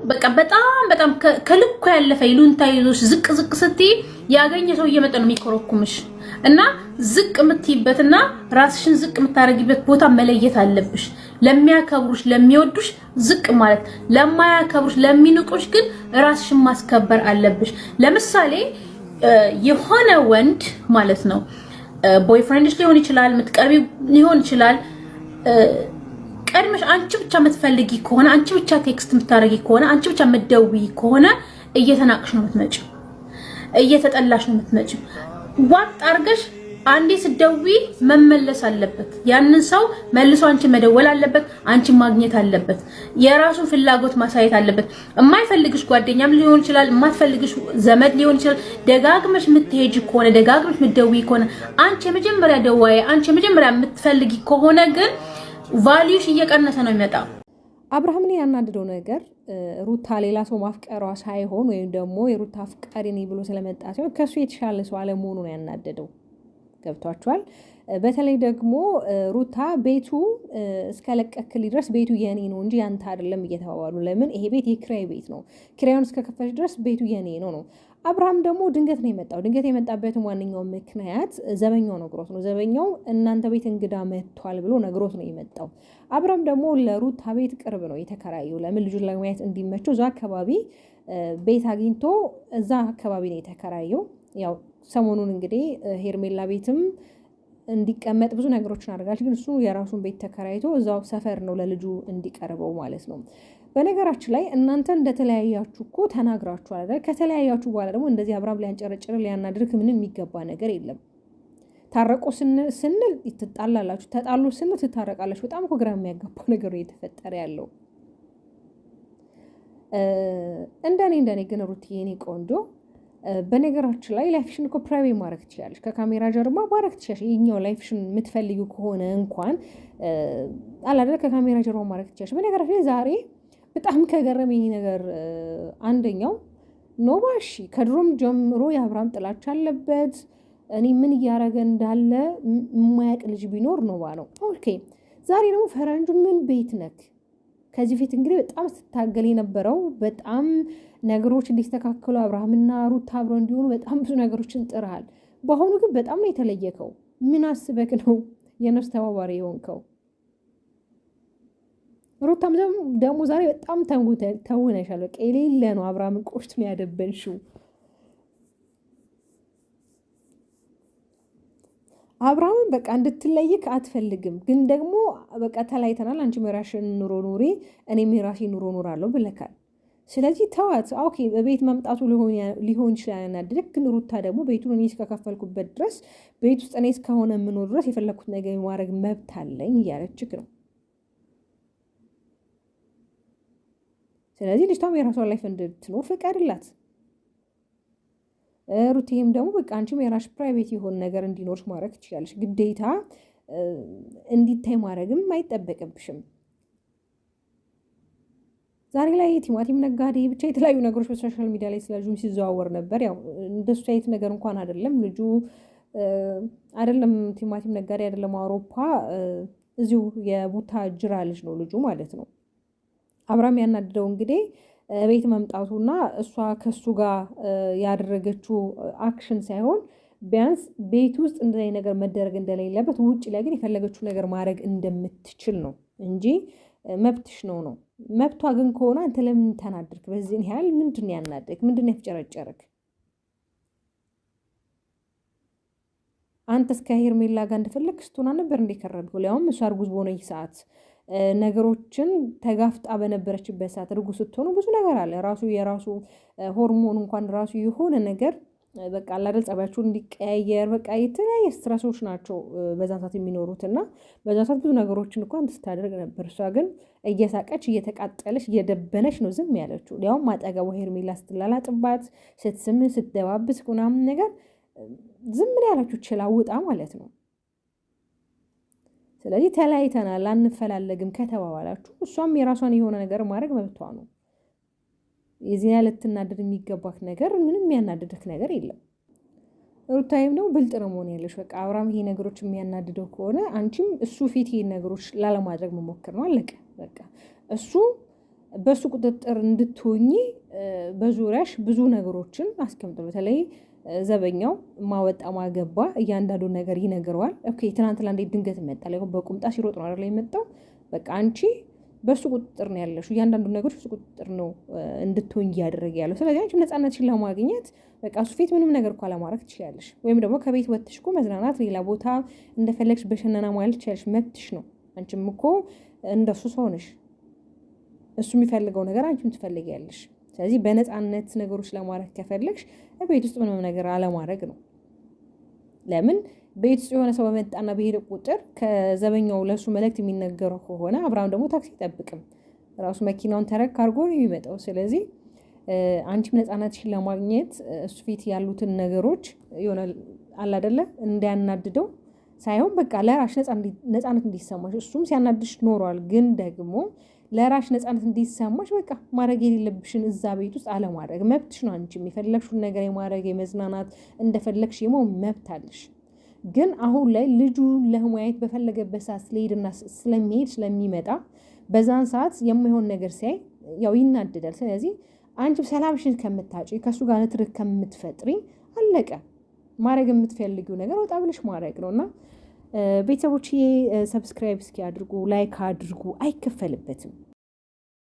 በቃ በጣም ከልኩ ያለፈ ይሉንታ ይዞሽ ዝቅ ስትይ ያገኘ ሰው እየመጣ ነው የሚኮረኩምሽ እና ዝቅ የምትይበትና ራስሽን ዝቅ የምታረጊበት ቦታ መለየት አለብሽ። ለሚያከብሩሽ ለሚወዱሽ ዝቅ ማለት፣ ለማያከብሩሽ ለሚንቁሽ ግን ራስሽን ማስከበር አለብሽ። ለምሳሌ የሆነ ወንድ ማለት ነው ቦይፍሬንድሽ ሊሆን ይችላል፣ ምትቀርቢ ሊሆን ይችላል። ቀድመሽ አንቺ ብቻ የምትፈልጊ ከሆነ አንቺ ብቻ ቴክስት የምታረጊ ከሆነ አንቺ ብቻ የምትደውይ ከሆነ እየተናቅሽ ነው የምትመጪው፣ እየተጠላሽ ነው የምትመጪው። ዋጥ አርገሽ አንዴ ስትደውይ መመለስ አለበት። ያንን ሰው መልሶ አንቺ መደወል አለበት፣ አንቺ ማግኘት አለበት፣ የራሱን ፍላጎት ማሳየት አለበት። የማይፈልግሽ ጓደኛም ሊሆን ይችላል፣ የማትፈልግሽ ዘመድ ሊሆን ይችላል። ደጋግመሽ የምትሄጂ ከሆነ ደጋግመሽ የምትደውይ ከሆነ አንቺ የመጀመሪያ ደዋይ አንቺ የመጀመሪያ የምትፈልጊ ከሆነ ግን ቫልዩሽ እየቀነሰ ነው የሚመጣው። አብርሃምን ያናደደው ነገር ሩታ ሌላ ሰው ማፍቀሯ ሳይሆን ወይም ደግሞ የሩታ አፍቃሪ ነኝ ብሎ ስለመጣ ሲሆን ከሱ የተሻለ ሰው አለመሆኑ ነው ያናደደው። ገብቷቸዋል። በተለይ ደግሞ ሩታ ቤቱ እስከለቀክል ድረስ ቤቱ የኔ ነው እንጂ ያንተ አይደለም እየተባባሉ፣ ለምን ይሄ ቤት የኪራይ ቤት ነው፣ ኪራዩን እስከከፈለች ድረስ ቤቱ የኔ ነው። አብርሃም ደግሞ ድንገት ነው የመጣው። ድንገት የመጣበትም ዋነኛው ምክንያት ዘበኛው ነግሮት ነው። ዘበኛው እናንተ ቤት እንግዳ መጥቷል ብሎ ነግሮት ነው የመጣው። አብርሃም ደግሞ ለሩታ ቤት ቅርብ ነው የተከራየው። ለምን ልጁን ለማየት እንዲመቸው እዛ አካባቢ ቤት አግኝቶ እዛ አካባቢ ነው የተከራየው። ያው ሰሞኑን እንግዲህ ሄርሜላ ቤትም እንዲቀመጥ ብዙ ነገሮችን አድርጋለች። ግን እሱ የራሱን ቤት ተከራይቶ እዛው ሰፈር ነው ለልጁ እንዲቀርበው ማለት ነው። በነገራችን ላይ እናንተ እንደተለያያችሁ እኮ ተናግራችሁ አይደል? ከተለያያችሁ በኋላ ደግሞ እንደዚህ አብርሃም ሊያንጨረጭር ሊያናድርክ ምንም የሚገባ ነገር የለም። ታረቁ ስንል ትጣላላችሁ፣ ተጣሉ ስንል ትታረቃላችሁ። በጣም እኮ ግራ የሚያጋባው ነገር እየተፈጠረ ያለው። እንደኔ ግን ሩትዬ የኔ ቆንጆ በነገራችን ላይ ላይፍሽን እኮ ፕራይቬት ማድረግ ትችላለሽ፣ ከካሜራ ጀርባ ማድረግ ትችላለሽ። የኛው ላይፍሽን የምትፈልጊው ከሆነ እንኳን አላደረ ከካሜራ ጀርባ ማድረግ ትችላለሽ። በነገራችን ላይ ዛሬ በጣም ከገረመኝ ነገር አንደኛው ኖባሺ ከድሮም ጀምሮ የአብርሃም ጥላቻ አለበት። እኔ ምን እያደረገ እንዳለ የማያውቅ ልጅ ቢኖር ኖባ ነው። ኦኬ ዛሬ ደግሞ ፈረንጁ ምን ቤት ነክ ከዚህ ፊት እንግዲህ በጣም ስትታገል የነበረው በጣም ነገሮች እንዲስተካከሉ አብርሃምና ሩታ አብረው እንዲሆኑ በጣም ብዙ ነገሮችን ጥረሃል። በአሁኑ ግን በጣም ነው የተለየከው። ምን አስበክ ነው የነፍስ ተባባሪ የሆንከው? ሩታም ደግሞ ዛሬ በጣም ተውነሻል። በቃ የሌለ ነው አብርሃምን ቆሽት ነው ያደበንሽው። አብርሃምን በቃ እንድትለይክ አትፈልግም። ግን ደግሞ በቃ ተለያይተናል፣ አንቺ የራስሽን ኑሮ ኑሪ፣ እኔም የራሴን ኑሮ ኑራለሁ ብለካል። ስለዚህ ተዋት። ኦኬ በቤት መምጣቱ ሊሆን ይችላል ያናድድክ። ግን ሩታ ደግሞ ቤቱን እኔ እስከከፈልኩበት ድረስ ቤት ውስጥ እኔ እስከሆነ የምኖር ድረስ የፈለኩት ነገር የማድረግ መብት አለኝ እያለችክ ነው። ስለዚህ ልጅቷም የራሷን ላይፍ እንድትኖር ፍቀድላት። ሩቲም ደግሞ በቃ አንቺም የራስሽ ፕራይቬት የሆነ ነገር እንዲኖርሽ ማድረግ ትችላለሽ። ግዴታ እንዲታይ ማድረግም አይጠበቅብሽም። ዛሬ ላይ ቲማቲም ነጋዴ ብቻ የተለያዩ ነገሮች በሶሻል ሚዲያ ላይ ስለልጁም ሲዘዋወር ነበር። ያው እንደሱ አይነት ነገር እንኳን አይደለም ልጁ አይደለም ቲማቲም ነጋዴ አይደለም፣ አውሮፓ እዚሁ የቡታ ጅራ ልጅ ነው ልጁ ማለት ነው። አብርሃም ያናደደው እንግዲህ ቤት መምጣቱና እሷ ከሱ ጋር ያደረገችው አክሽን ሳይሆን ቢያንስ ቤት ውስጥ እንደዚህ ነገር መደረግ እንደሌለበት፣ ውጭ ላይ ግን የፈለገችው ነገር ማድረግ እንደምትችል ነው እንጂ መብትሽ ነው። መብቷ ግን ከሆነ አንተ ለምን ተናደድክ? በዚህን ያህል ምንድን ነው ያናደድክ? ምንድን ነው ያፍጨረጨረክ? አንተ እስከ ሄርሜላ ጋር እንደፈለግሽ ስትሆና ነበር እንደከረድኩ። ሊያውም እሷ እርጉዝ በሆነች ሰዓት ነገሮችን ተጋፍጣ በነበረችበት ሰዓት እርጉዝ ስትሆኑ ብዙ ነገር አለ። ራሱ የራሱ ሆርሞን እንኳን ራሱ የሆነ ነገር በቃ አላደል ጸባያቸውን እንዲቀያየር በቃ የተለያየ ስትረሶች ናቸው በዛ ሰዓት የሚኖሩት እና በዛ ሰዓት ብዙ ነገሮችን እንኳን ስታደርግ ነበር። እሷ ግን እየሳቀች እየተቃጠለች እየደበነች ነው ዝም ያለችው። ሊያውም አጠገቧ ሄርሜላ ስትላላጥባት ስትስም ስትደባብስ ምናምን ነገር ዝም ምን ያለችው ችላውጣ ማለት ነው። ስለዚህ ተለያይተናል አንፈላለግም ከተባባላችሁ እሷም የራሷን የሆነ ነገር ማድረግ መብቷ ነው። የዚህን ያህል ልትናደድ የሚገባክ ነገር ምንም የሚያናድድክ ነገር የለም። ሩታይም ደግሞ ብልጥ ነው መሆን ያለሽ። በቃ አብርሃም ይሄ ነገሮች የሚያናድደው ከሆነ አንቺም እሱ ፊት ይሄን ነገሮች ላለማድረግ መሞከር ነው። አለቀ በቃ። እሱ በሱ ቁጥጥር እንድትሆኚ በዙሪያሽ ብዙ ነገሮችን አስቀምጡ። በተለይ ዘበኛው ማወጣ ማገባ እያንዳንዱ ነገር ይነግረዋል። ኦኬ ትናንትና እንዴት ድንገት መጣ? ላይ በቁምጣ ሲሮጥ ነው አይደል የመጣው? በቃ አንቺ በሱ ቁጥጥር ነው ያለሽ። እያንዳንዱ ነገሮች በሱ ቁጥጥር ነው እንድትሆኝ እያደረገ ያለው። ስለዚህ አንቺ ነፃነትሽን ለማግኘት በቃ እሱ ፊት ምንም ነገር እኮ ለማድረግ ትችላለሽ። ወይም ደግሞ ከቤት ወጥተሽ እኮ መዝናናት፣ ሌላ ቦታ እንደፈለግሽ በሸነና ማለት ትችላለሽ። መብትሽ ነው። አንቺም እኮ እንደሱ ሰው ነሽ። እሱ የሚፈልገው ነገር አንቺም ትፈልጊያለሽ። ስለዚህ በነፃነት ነገሮች ለማድረግ ከፈለግሽ ቤት ውስጥ ምንም ነገር አለማድረግ ነው። ለምን ቤት ውስጥ የሆነ ሰው በመጣና በሄደ ቁጥር ከዘበኛው ለሱ መልእክት የሚነገረው ከሆነ አብርሃም ደግሞ ታክሲ አይጠብቅም፣ ራሱ መኪናውን ተረክ አድርጎ ነው የሚመጣው። ስለዚህ አንቺም ነፃነትሽን ለማግኘት እሱ ፊት ያሉትን ነገሮች የሆነ አለ አይደለ እንዲያናድደው ሳይሆን በቃ ለራሽ ነፃነት እንዲሰማሽ፣ እሱም ሲያናድሽ ኖሯል። ግን ደግሞ ለራሽ ነፃነት እንዲሰማሽ በቃ ማድረግ የሌለብሽን እዛ ቤት ውስጥ አለማድረግ መብትሽ ነው። አንቺም የፈለግሽውን ነገር የማድረግ የመዝናናት እንደፈለግሽ መብት አለሽ። ግን አሁን ላይ ልጁ ለማየት በፈለገበት ሰዓት ስለሄድና ስለሚሄድ ስለሚመጣ በዛን ሰዓት የማይሆን ነገር ሲያይ ያው ይናደዳል። ስለዚህ አንቺም ሰላምሽን ከምታጪ ከእሱ ጋር ንትርክ ከምትፈጥሪ አለቀ። ማድረግ የምትፈልጊው ነገር ወጣ ብለሽ ማድረግ ነው። እና ቤተሰቦችዬ ሰብስክራይብ እስኪ አድርጉ፣ ላይክ አድርጉ፣ አይከፈልበትም።